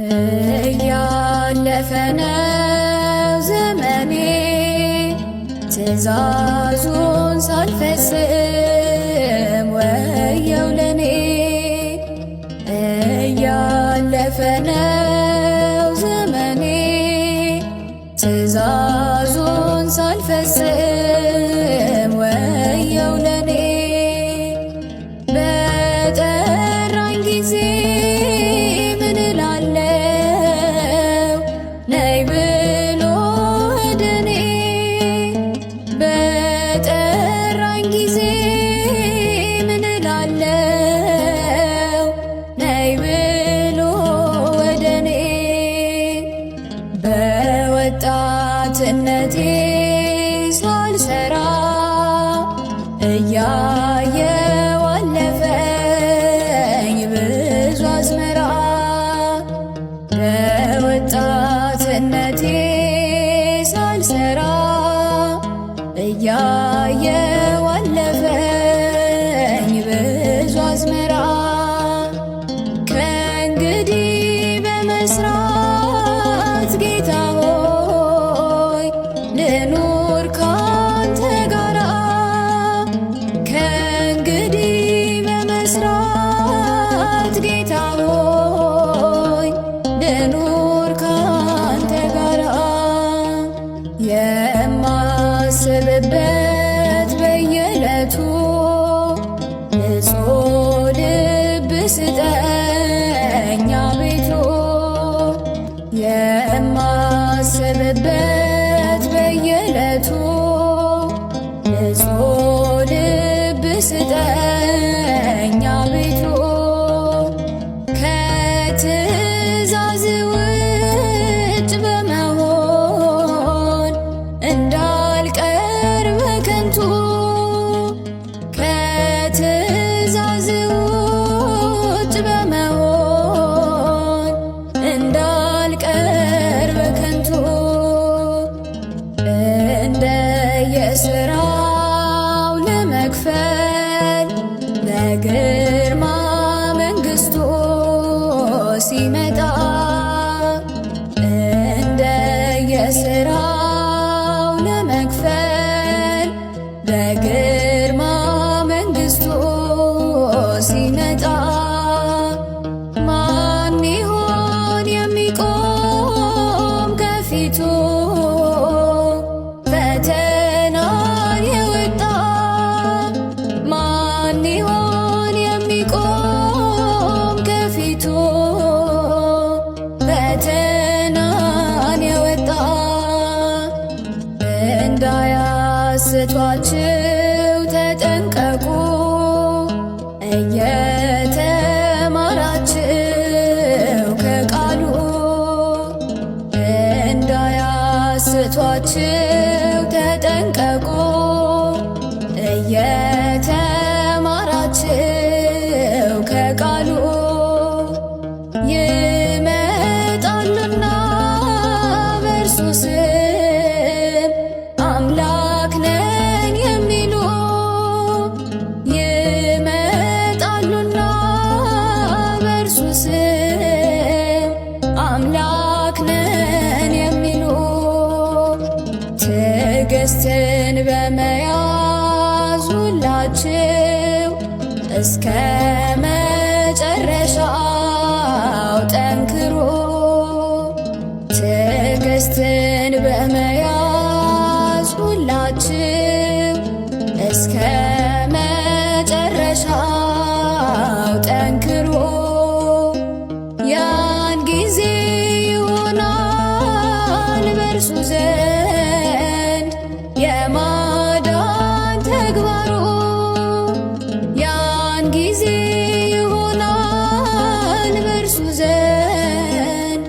እያለፈ ነው ዘመኔ ትእዛዙን ሳልፈጽም ወየው ለኔ። እያለፈ ነው ዘመኔ ትእዛዙን ሳልፈጽም ወየው ለኔ። በጠራኝ ጊዜ ምን እላለሁ ነይ ብሎ ወደ እኔ። በጠራኝ ጊዜ ምን እላለሁ ነይ ብሎ ወደ እኔ። በወጣትነቴ ሳልሰራ እያየው አለፈኝ ብዙ አዝመራ። በወጣትነቴ ሳልሰራ እያየው አለፈኝ ብዙ አዝመራ። ከእንግዲህ በመስራት ጌታ ሆይ ልኑር ካንተ ጋራ። ከእንግዲህ በመስራት ጌታ ሆይ ልኑር ካንተ ጋራ። የማስብበት በየዕለቱ ንጹሕ ልብ ስጠኝ አቤቱ። የማስብበት በየዕለቱ ንጹሕ ልብ ስጠኝ አቤቱ። ከትእዛዝ ውጭ በመሆን እንዳልቀር በከንቱ። ከትእዛዝ ውጭ በመሆን እንዳልቀር በከንቱ። እንደየሥራው ለመክፈል ለግርማ መንግሥቱ ሲመጣ። እንደየሥራው ለመክፈል ለግርማ መንግሥቱ ሲመጣ። ማን ይሆን የሚቆም ከፊቱ ፈተናን የወጣ? ማን ይሆን የሚቆም ከፊቱ ፈተናን የወጣ? እንዳያስቷችሁ ተጠንቀቁ እየተማራችሁ ከቃሉ። እንዳያስቷችሁ ተጠንቀቁ እየተማራችሁ ከቃሉ። ይመጣሉና በእርሱ ስም አምላክ ነን የሚሉ። ይመጣሉና በእርሱ ስም አምላክ ነን የሚሉ። ትዕግስትን በመያዝ ሁላችሁ እስከ መጨረሻው ጠንክሩ። ትዕግስትን በመያዝ ሁላችሁ እስከ መጨረሻው ጠንክሩ። ያን ጊዜ ይሆናል በእርሱ ዘንድ የማዳን ተግባሩ። ያን ጊዜ ይሆናል በእርሱ ዘንድ